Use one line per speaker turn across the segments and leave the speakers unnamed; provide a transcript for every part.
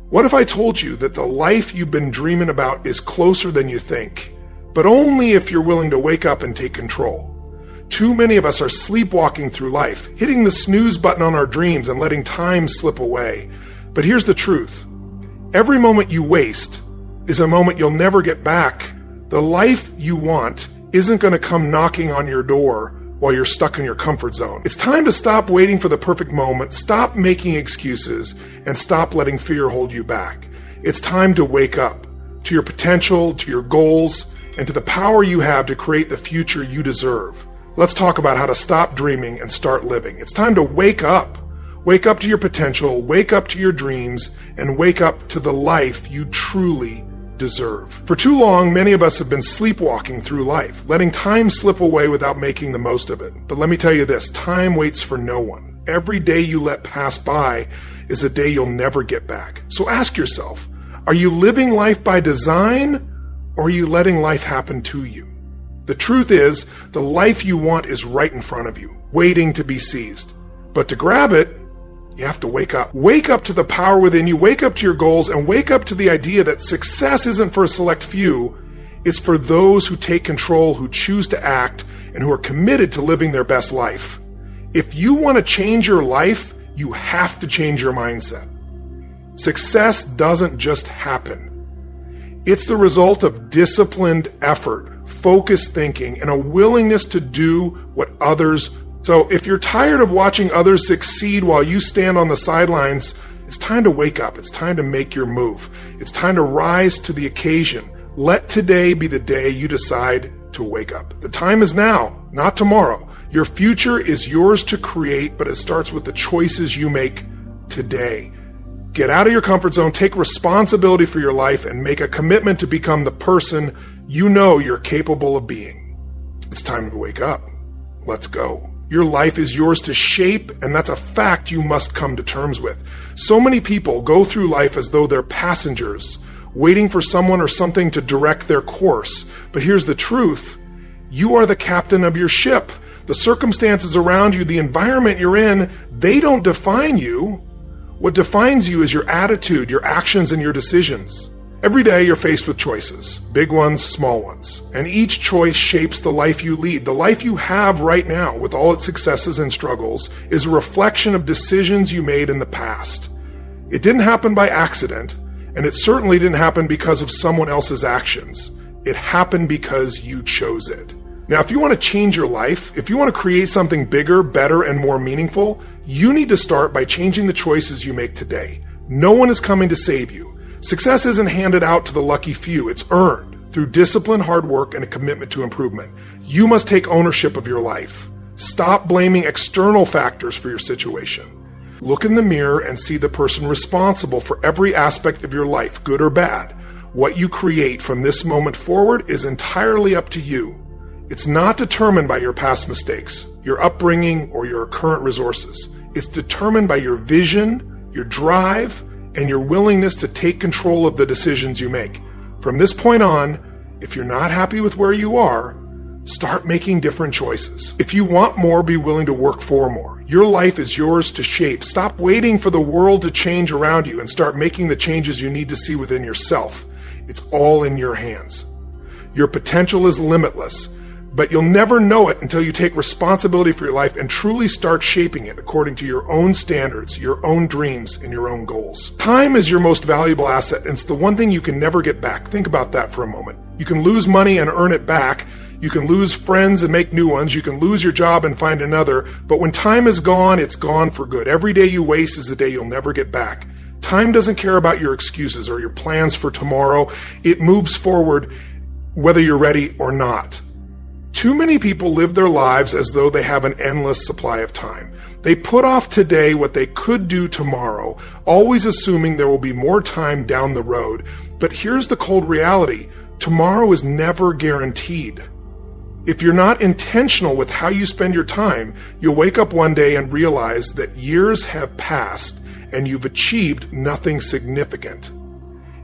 What if I told you that the life you've been dreaming about is closer than you think, but only if you're willing to wake up and take control? Too many of us are sleepwalking through life, hitting the snooze button on our dreams and letting time slip away. But here's the truth. Every moment you waste is a moment you'll never get back. The life you want isn't going to come knocking on your door while you're stuck in your comfort zone. It's time to stop waiting for the perfect moment, stop making excuses, and stop letting fear hold you back. It's time to wake up to your potential, to your goals, and to the power you have to create the future you deserve. Let's talk about how to stop dreaming and start living. It's time to wake up. Wake up to your potential, wake up to your dreams, and wake up to the life you truly deserve. For too long, many of us have been sleepwalking through life, letting time slip away without making the most of it. But let me tell you this, time waits for no one. Every day you let pass by is a day you'll never get back. So ask yourself, are you living life by design, or are you letting life happen to you? The truth is, the life you want is right in front of you, waiting to be seized. But to grab it, you have to wake up. Wake up to the power within you, wake up to your goals, and wake up to the idea that success isn't for a select few, it's for those who take control, who choose to act, and who are committed to living their best life. If you want to change your life, you have to change your mindset. Success doesn't just happen. It's the result of disciplined effort, focused thinking, and a willingness to do what others. So if you're tired of watching others succeed while you stand on the sidelines, it's time to wake up. It's time to make your move. It's time to rise to the occasion. Let today be the day you decide to wake up. The time is now, not tomorrow. Your future is yours to create, but it starts with the choices you make today. Get out of your comfort zone, take responsibility for your life, and make a commitment to become the person you know you're capable of being. It's time to wake up. Let's go. Your life is yours to shape, and that's a fact you must come to terms with. So many people go through life as though they're passengers, waiting for someone or something to direct their course. But here's the truth. You are the captain of your ship. The circumstances around you, the environment you're in, they don't define you. What defines you is your attitude, your actions, and your decisions. Every day you're faced with choices, big ones, small ones, and each choice shapes the life you lead. The life you have right now, with all its successes and struggles, is a reflection of decisions you made in the past. It didn't happen by accident, and it certainly didn't happen because of someone else's actions. It happened because you chose it. Now, if you want to change your life, if you want to create something bigger, better, and more meaningful, you need to start by changing the choices you make today. No one is coming to save you. Success isn't handed out to the lucky few. It's earned through discipline, hard work, and a commitment to improvement. You must take ownership of your life. Stop blaming external factors for your situation. Look in the mirror and see the person responsible for every aspect of your life, good or bad. What you create from this moment forward is entirely up to you. It's not determined by your past mistakes, your upbringing, or your current resources. It's determined by your vision, your drive, and your willingness to take control of the decisions you make. From this point on, if you're not happy with where you are, start making different choices. If you want more, be willing to work for more. Your life is yours to shape. Stop waiting for the world to change around you and start making the changes you need to see within yourself. It's all in your hands. Your potential is limitless, but you'll never know it until you take responsibility for your life and truly start shaping it according to your own standards, your own dreams, and your own goals. Time is your most valuable asset, and it's the one thing you can never get back. Think about that for a moment. You can lose money and earn it back. You can lose friends and make new ones. You can lose your job and find another. But when time is gone, it's gone for good. Every day you waste is a day you'll never get back. Time doesn't care about your excuses or your plans for tomorrow. It moves forward whether you're ready or not. Too many people live their lives as though they have an endless supply of time. They put off today what they could do tomorrow, always assuming there will be more time down the road. But here's the cold reality. Tomorrow is never guaranteed. If you're not intentional with how you spend your time, you'll wake up one day and realize that years have passed and you've achieved nothing significant.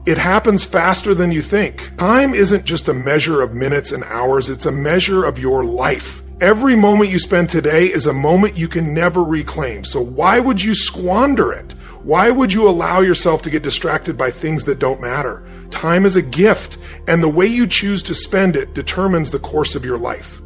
It happens faster than you think. Time isn't just a measure of minutes and hours, it's a measure of your life. Every moment you spend today is a moment you can never reclaim. So why would you squander it? Why would you allow yourself to get distracted by things that don't matter? Time is a gift, and the way you choose to spend it determines the course of your life.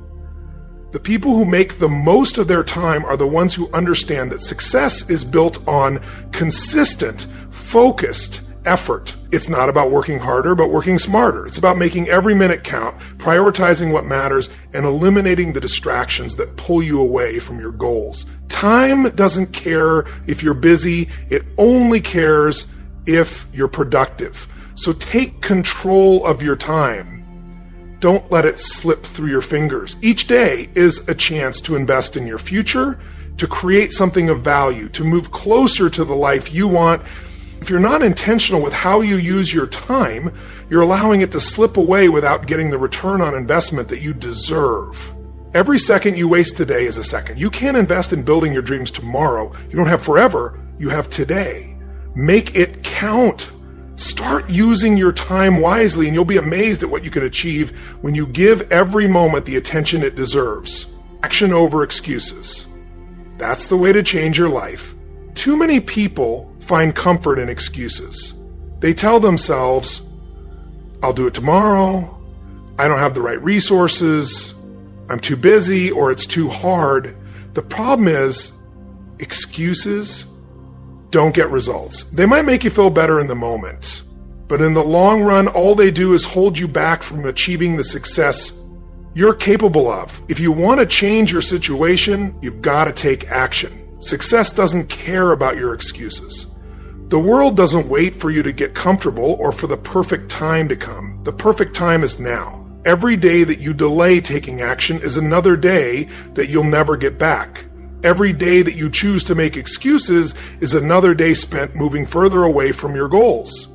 The people who make the most of their time are the ones who understand that success is built on consistent, focused effort. It's not about working harder, but working smarter. It's about making every minute count, prioritizing what matters, and eliminating the distractions that pull you away from your goals. Time doesn't care if you're busy. It only cares if you're productive. So take control of your time. Don't let it slip through your fingers. Each day is a chance to invest in your future, to create something of value, to move closer to the life you want. If you're not intentional with how you use your time, you're allowing it to slip away without getting the return on investment that you deserve. Every second you waste today is a second. You can't invest in building your dreams tomorrow. You don't have forever. You have today. Make it count. Start using your time wisely, and you'll be amazed at what you can achieve when you give every moment the attention it deserves. Action over excuses. That's the way to change your life. Too many people find comfort in excuses. They tell themselves, I'll do it tomorrow, I don't have the right resources, I'm too busy, or it's too hard. The problem is, excuses don't get results. They might make you feel better in the moment, but in the long run, all they do is hold you back from achieving the success you're capable of. If you want to change your situation, you've got to take action. Success doesn't care about your excuses. The world doesn't wait for you to get comfortable or for the perfect time to come. The perfect time is now. Every day that you delay taking action is another day that you'll never get back. Every day that you choose to make excuses is another day spent moving further away from your goals.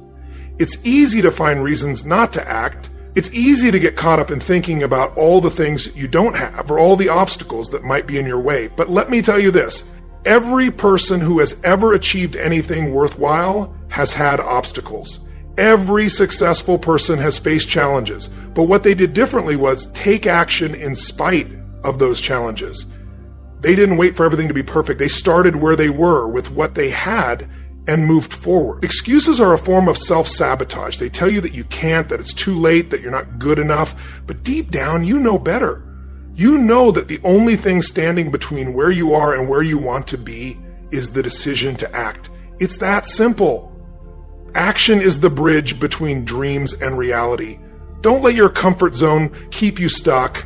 It's easy to find reasons not to act. It's easy to get caught up in thinking about all the things you don't have or all the obstacles that might be in your way. But let me tell you this, every person who has ever achieved anything worthwhile has had obstacles. Every successful person has faced challenges, but what they did differently was take action in spite of those challenges. They didn't wait for everything to be perfect. They started where they were with what they had and moved forward. Excuses are a form of self-sabotage. They tell you that you can't, that it's too late, that you're not good enough, but deep down, you know better. You know that the only thing standing between where you are and where you want to be is the decision to act. It's that simple. Action is the bridge between dreams and reality. Don't let your comfort zone keep you stuck.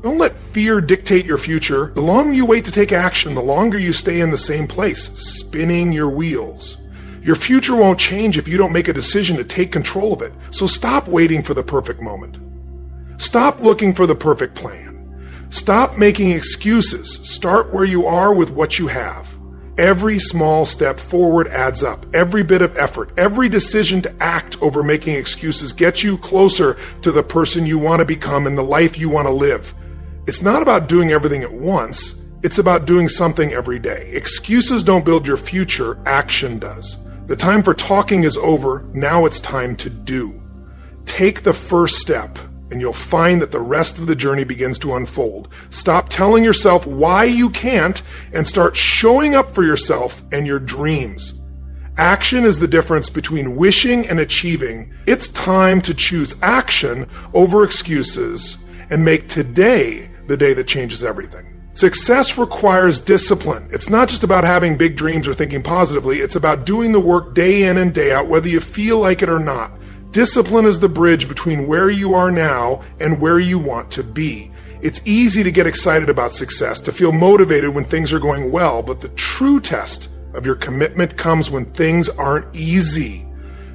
Don't let fear dictate your future. The longer you wait to take action, the longer you stay in the same place, spinning your wheels. Your future won't change if you don't make a decision to take control of it. So stop waiting for the perfect moment. Stop looking for the perfect plan. Stop making excuses. Start where you are with what you have. Every small step forward adds up. Every bit of effort, every decision to act over making excuses gets you closer to the person you want to become and the life you want to live. It's not about doing everything at once. It's about doing something every day. Excuses don't build your future. Action does. The time for talking is over. Now it's time to do. Take the first step, and you'll find that the rest of the journey begins to unfold. Stop telling yourself why you can't and start showing up for yourself and your dreams. Action is the difference between wishing and achieving. It's time to choose action over excuses and make today the day that changes everything. Success requires discipline. It's not just about having big dreams or thinking positively. It's about doing the work day in and day out, whether you feel like it or not. Discipline is the bridge between where you are now and where you want to be. It's easy to get excited about success, to feel motivated when things are going well, but the true test of your commitment comes when things aren't easy,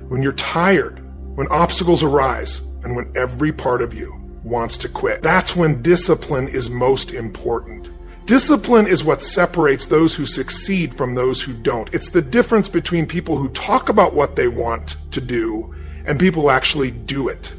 when you're tired, when obstacles arise, and when every part of you wants to quit. That's when discipline is most important. Discipline is what separates those who succeed from those who don't. It's the difference between people who talk about what they want to do and people who actually do it.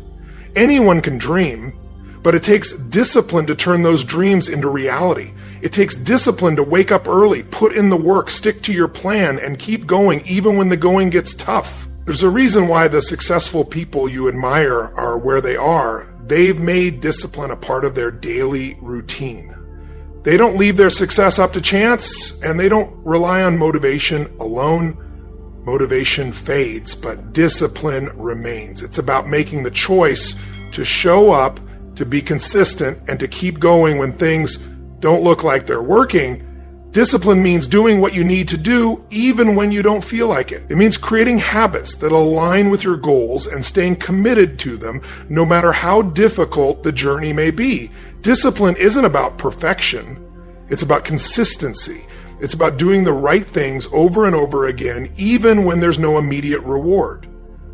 Anyone can dream, but it takes discipline to turn those dreams into reality. It takes discipline to wake up early, put in the work, stick to your plan, and keep going even when the going gets tough. There's a reason why the successful people you admire are where they are. They've made discipline a part of their daily routine. They don't leave their success up to chance, and they don't rely on motivation alone. Motivation fades, but discipline remains. It's about making the choice to show up, to be consistent, and to keep going when things don't look like they're working. Discipline means doing what you need to do even when you don't feel like it. It means creating habits that align with your goals and staying committed to them no matter how difficult the journey may be. Discipline isn't about perfection. It's about consistency. It's about doing the right things over and over again, even when there's no immediate reward.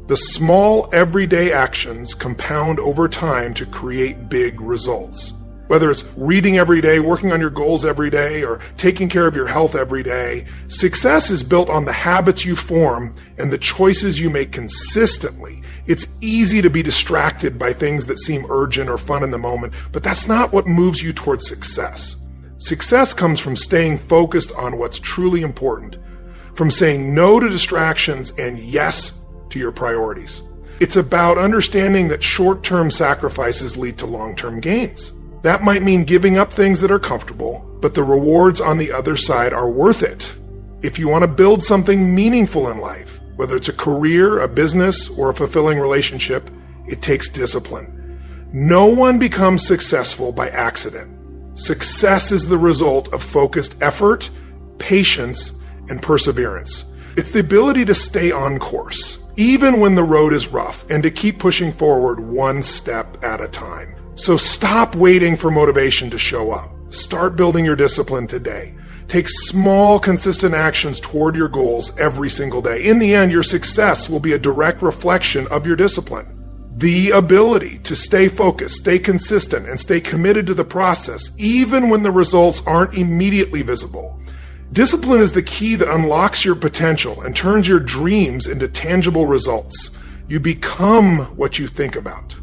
The small, everyday actions compound over time to create big results. Whether it's reading every day, working on your goals every day, or taking care of your health every day, success is built on the habits you form and the choices you make consistently. It's easy to be distracted by things that seem urgent or fun in the moment, but that's not what moves you towards success. Success comes from staying focused on what's truly important, from saying no to distractions and yes to your priorities. It's about understanding that short-term sacrifices lead to long-term gains. That might mean giving up things that are comfortable, but the rewards on the other side are worth it. If you want to build something meaningful in life, whether it's a career, a business, or a fulfilling relationship, it takes discipline. No one becomes successful by accident. Success is the result of focused effort, patience, and perseverance. It's the ability to stay on course, even when the road is rough, and to keep pushing forward one step at a time. So stop waiting for motivation to show up. Start building your discipline today. Take small, consistent actions toward your goals every single day. In the end, your success will be a direct reflection of your discipline. The ability to stay focused, stay consistent, and stay committed to the process, even when the results aren't immediately visible. Discipline is the key that unlocks your potential and turns your dreams into tangible results. You become what you think about.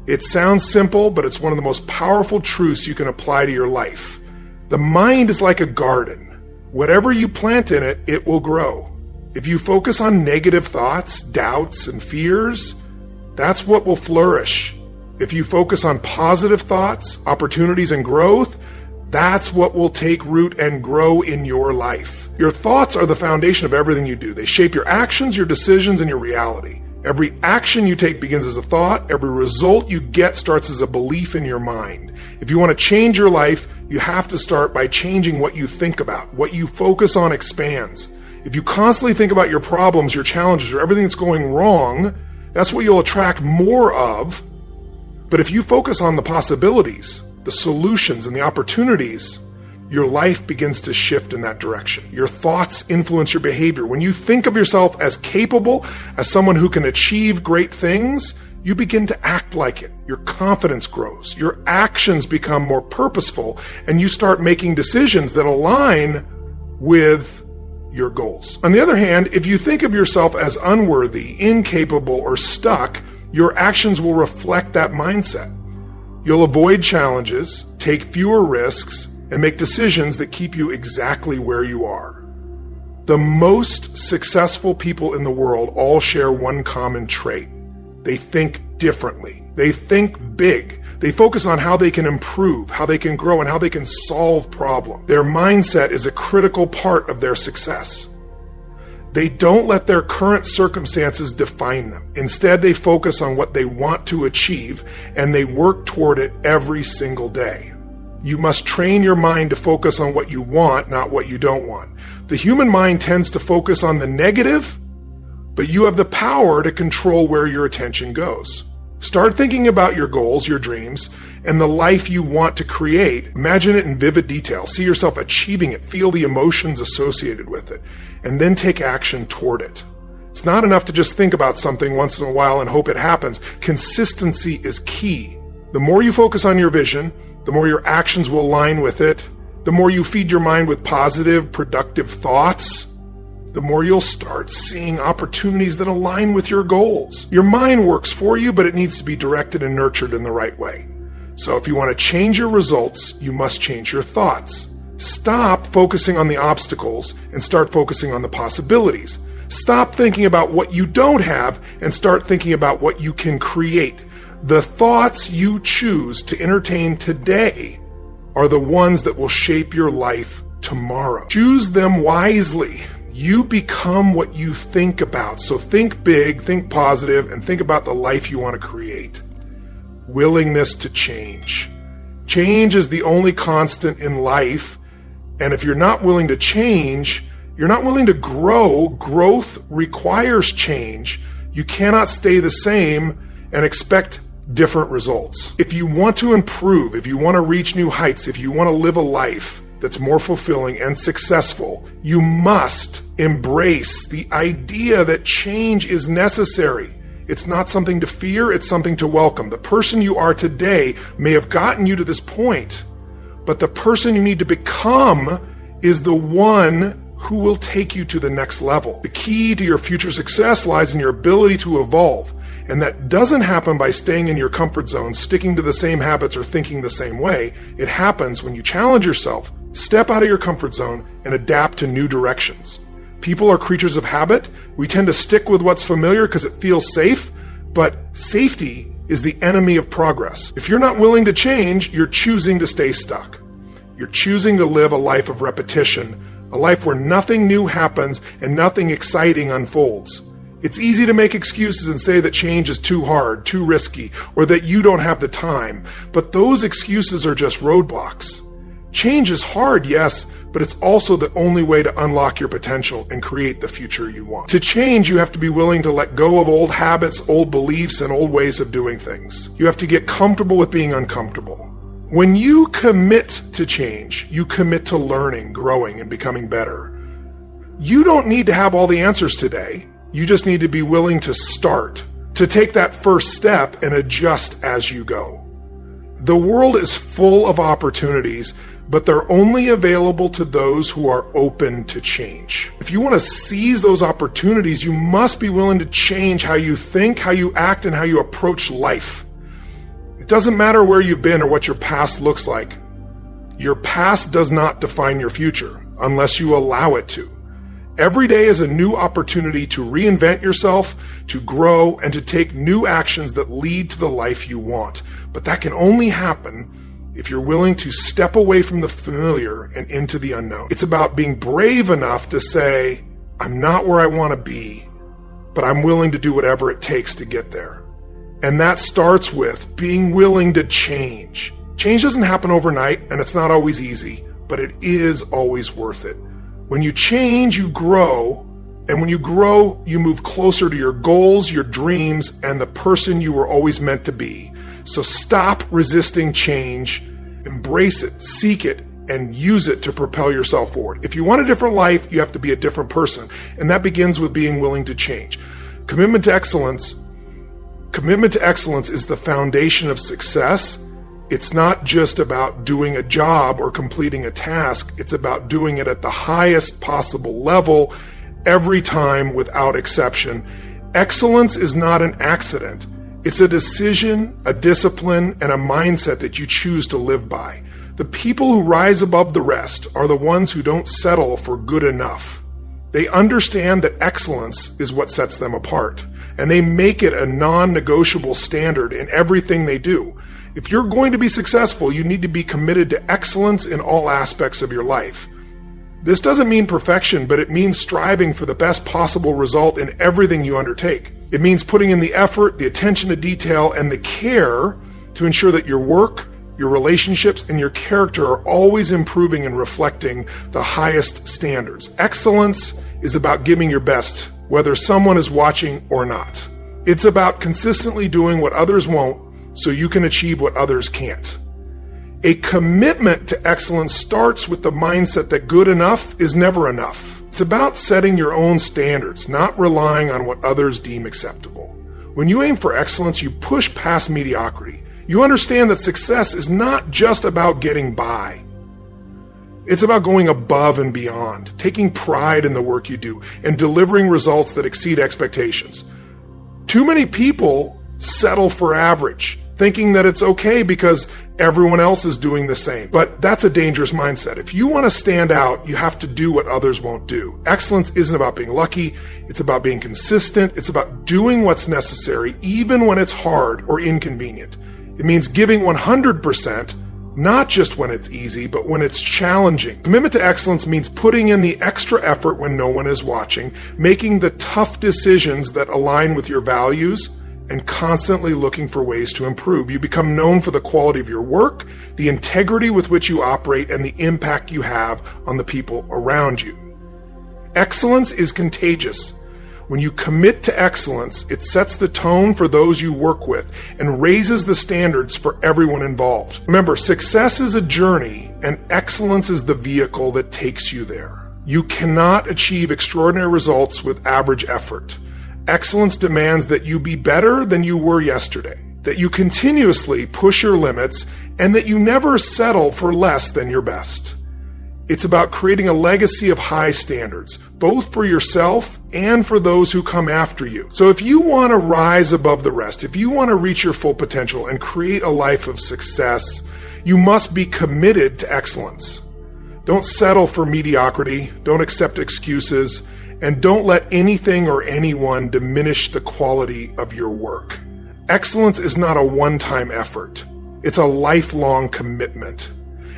It sounds simple, but it's one of the most powerful truths you can apply to your life. The mind is like a garden. Whatever you plant in it, it will grow. If you focus on negative thoughts, doubts, and fears, that's what will flourish. If you focus on positive thoughts, opportunities, and growth, that's what will take root and grow in your life. Your thoughts are the foundation of everything you do. They shape your actions, your decisions, and your reality. Every action you take begins as a thought. Every result you get starts as a belief in your mind. If you want to change your life, you have to start by changing what you think about. What you focus on expands. If you constantly think about your problems, your challenges, or everything that's going wrong, that's what you'll attract more of. But if you focus on the possibilities, the solutions, and the opportunities, your life begins to shift in that direction. Your thoughts influence your behavior. When you think of yourself as capable, as someone who can achieve great things, you begin to act like it. Your confidence grows. Your actions become more purposeful, and you start making decisions that align with your goals. On the other hand, if you think of yourself as unworthy, incapable, or stuck, your actions will reflect that mindset. You'll avoid challenges, take fewer risks, and make decisions that keep you exactly where you are. The most successful people in the world all share one common trait. They think differently. They think big. They focus on how they can improve, how they can grow, and how they can solve problems. Their mindset is a critical part of their success. They don't let their current circumstances define them. Instead, they focus on what they want to achieve, and they work toward it every single day. You must train your mind to focus on what you want, not what you don't want. The human mind tends to focus on the negative, but you have the power to control where your attention goes. Start thinking about your goals, your dreams, and the life you want to create. Imagine it in vivid detail. See yourself achieving it. Feel the emotions associated with it, and then take action toward it. It's not enough to just think about something once in a while and hope it happens. Consistency is key. The more you focus on your vision, the more your actions will align with it. The more you feed your mind with positive, productive thoughts, the more you'll start seeing opportunities that align with your goals. Your mind works for you, but it needs to be directed and nurtured in the right way. So if you want to change your results, you must change your thoughts. Stop focusing on the obstacles and start focusing on the possibilities. Stop thinking about what you don't have and start thinking about what you can create. The thoughts you choose to entertain today are the ones that will shape your life tomorrow. Choose them wisely. You become what you think about. So think big, think positive, and think about the life you want to create. Willingness to change. Change is the only constant in life. And if you're not willing to change, you're not willing to grow. Growth requires change. You cannot stay the same and expect different results. If you want to improve, if you want to reach new heights, if you want to live a life that's more fulfilling and successful, you must embrace the idea that change is necessary. It's not something to fear, it's something to welcome. The person you are today may have gotten you to this point, but the person you need to become is the one who will take you to the next level. The key to your future success lies in your ability to evolve. And that doesn't happen by staying in your comfort zone, sticking to the same habits, or thinking the same way. It happens when you challenge yourself, step out of your comfort zone, and adapt to new directions. People are creatures of habit. We tend to stick with what's familiar because it feels safe, but safety is the enemy of progress. If you're not willing to change, you're choosing to stay stuck. You're choosing to live a life of repetition, a life where nothing new happens and nothing exciting unfolds. It's easy to make excuses and say that change is too hard, too risky, or that you don't have the time. But those excuses are just roadblocks. Change is hard, yes, but it's also the only way to unlock your potential and create the future you want. To change, you have to be willing to let go of old habits, old beliefs, and old ways of doing things. You have to get comfortable with being uncomfortable. When you commit to change, you commit to learning, growing, and becoming better. You don't need to have all the answers today. You just need to be willing to start, to take that first step and adjust as you go. The world is full of opportunities, but they're only available to those who are open to change. If you want to seize those opportunities, you must be willing to change how you think, how you act, and how you approach life. It doesn't matter where you've been or what your past looks like. Your past does not define your future unless you allow it to. Every day is a new opportunity to reinvent yourself, to grow, and to take new actions that lead to the life you want. But that can only happen if you're willing to step away from the familiar and into the unknown. It's about being brave enough to say, I'm not where I want to be, but I'm willing to do whatever it takes to get there. And that starts with being willing to change. Change doesn't happen overnight, and it's not always easy, but it is always worth it. When you change, you grow, and when you grow, you move closer to your goals, your dreams, and the person you were always meant to be. So stop resisting change, embrace it, seek it, and use it to propel yourself forward. If you want a different life, you have to be a different person, and that begins with being willing to change. Commitment to excellence is the foundation of success. It's not just about doing a job or completing a task. It's about doing it at the highest possible level every time without exception. Excellence is not an accident. It's a decision, a discipline, and a mindset that you choose to live by. The people who rise above the rest are the ones who don't settle for good enough. They understand that excellence is what sets them apart, and they make it a non-negotiable standard in everything they do. If you're going to be successful, you need to be committed to excellence in all aspects of your life. This doesn't mean perfection, but it means striving for the best possible result in everything you undertake. It means putting in the effort, the attention to detail, and the care to ensure that your work, your relationships, and your character are always improving and reflecting the highest standards. Excellence is about giving your best, whether someone is watching or not. It's about consistently doing what others won't, so you can achieve what others can't. A commitment to excellence starts with the mindset that good enough is never enough. It's about setting your own standards, not relying on what others deem acceptable. When you aim for excellence, you push past mediocrity. You understand that success is not just about getting by. It's about going above and beyond, taking pride in the work you do, and delivering results that exceed expectations. Too many people settle for average, thinking that it's okay because everyone else is doing the same. But that's a dangerous mindset. If you want to stand out, you have to do what others won't do. Excellence isn't about being lucky. It's about being consistent. It's about doing what's necessary, even when it's hard or inconvenient. It means giving 100% Not just when it's easy, but when it's challenging. Commitment to excellence means putting in the extra effort when no one is watching, making the tough decisions that align with your values, and constantly looking for ways to improve. You become known for the quality of your work, the integrity with which you operate, and the impact you have on the people around you. Excellence is contagious. When you commit to excellence, it sets the tone for those you work with and raises the standards for everyone involved. Remember, success is a journey, and excellence is the vehicle that takes you there. You cannot achieve extraordinary results with average effort. Excellence demands that you be better than you were yesterday, that you continuously push your limits, and that you never settle for less than your best. It's about creating a legacy of high standards, both for yourself and for those who come after you. So if you want to rise above the rest, if you want to reach your full potential and create a life of success, you must be committed to excellence. Don't settle for mediocrity, don't accept excuses, and don't let anything or anyone diminish the quality of your work. Excellence is not a one-time effort. It's a lifelong commitment.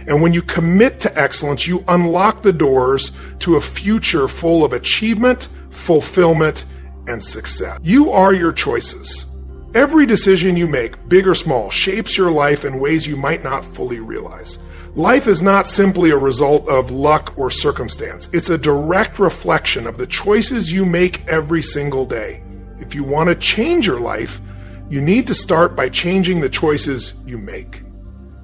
And when you commit to excellence, you unlock the doors to a future full of achievement, fulfillment, and success. You are your choices. Every decision you make, big or small, shapes your life in ways you might not fully realize. Life is not simply a result of luck or circumstance. It's a direct reflection of the choices you make every single day. If you want to change your life, you need to start by changing the choices you make.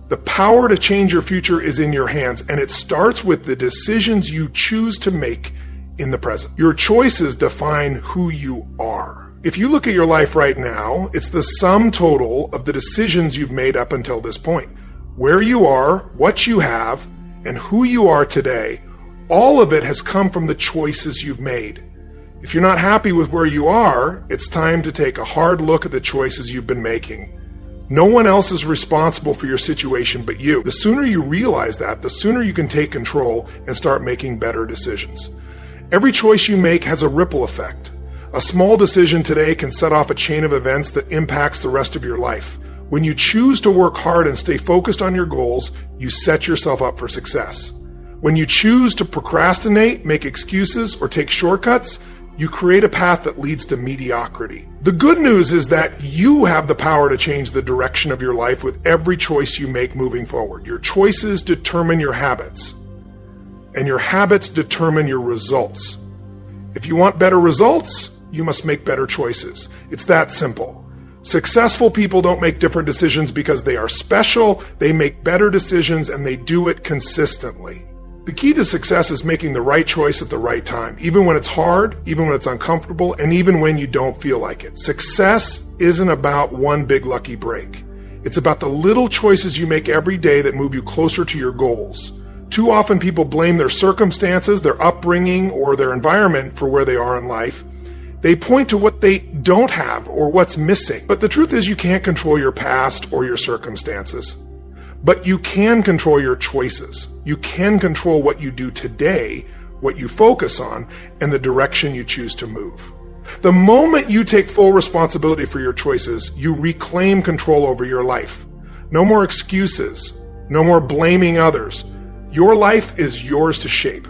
The power to change your future is in your hands, and it starts with the decisions you choose to make in the present. Your choices define who you are. If you look at your life right now, it's the sum total of the decisions you've made up until this point. Where you are, what you have, and who you are today, all of it has come from the choices you've made. If you're not happy with where you are, it's time to take a hard look at the choices you've been making. No one else is responsible for your situation but you. The sooner you realize that, the sooner you can take control and start making better decisions. Every choice you make has a ripple effect. A small decision today can set off a chain of events that impacts the rest of your life. When you choose to work hard and stay focused on your goals, you set yourself up for success. When you choose to procrastinate, make excuses, or take shortcuts, you create a path that leads to mediocrity. The good news is that you have the power to change the direction of your life with every choice you make moving forward. Your choices determine your habits, and your habits determine your results. If you want better results, you must make better choices. It's that simple. Successful people don't make different decisions because they are special. They make better decisions, and they do it consistently. The key to success is making the right choice at the right time, even when it's hard, even when it's uncomfortable, and even when you don't feel like it. Success isn't about one big lucky break. It's about the little choices you make every day that move you closer to your goals. Too often people blame their circumstances, their upbringing, or their environment for where they are in life. They point to what they don't have or what's missing. But the truth is you can't control your past or your circumstances. But you can control your choices. You can control what you do today, what you focus on, and the direction you choose to move. The moment you take full responsibility for your choices, you reclaim control over your life. No more excuses. No more blaming others. Your life is yours to shape.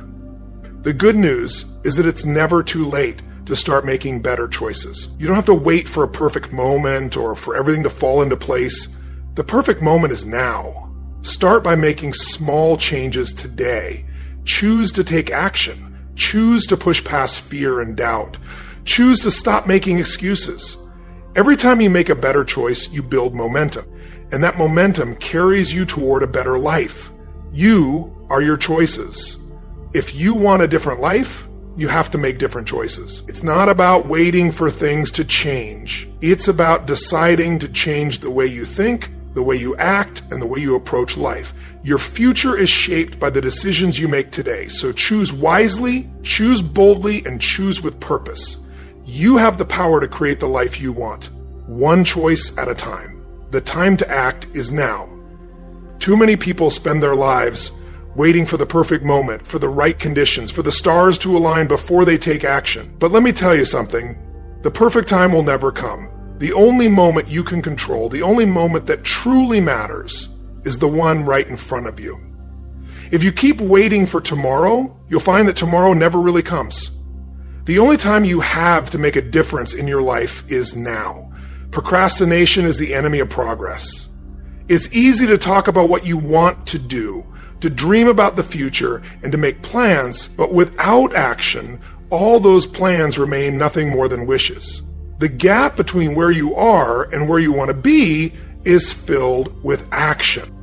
The good news is that it's never too late to start making better choices. You don't have to wait for a perfect moment or for everything to fall into place. The perfect moment is now. Start by making small changes today. Choose to take action. Choose to push past fear and doubt. Choose to stop making excuses. Every time you make a better choice, you build momentum, and that momentum carries you toward a better life. You are your choices. If you want a different life, you have to make different choices. It's not about waiting for things to change. It's about deciding to change the way you think, the way you act, and the way you approach life. Your future is shaped by the decisions you make today. So choose wisely, choose boldly, and choose with purpose. You have the power to create the life you want, one choice at a time. The time to act is now. Too many people spend their lives waiting for the perfect moment, for the right conditions, for the stars to align before they take action. But let me tell you something, the perfect time will never come. The only moment you can control, the only moment that truly matters, is the one right in front of you. If you keep waiting for tomorrow, you'll find that tomorrow never really comes. The only time you have to make a difference in your life is now. Procrastination is the enemy of progress. It's easy to talk about what you want to do, to dream about the future, and to make plans, but without action, all those plans remain nothing more than wishes. The gap between where you are and where you want to be is filled with action.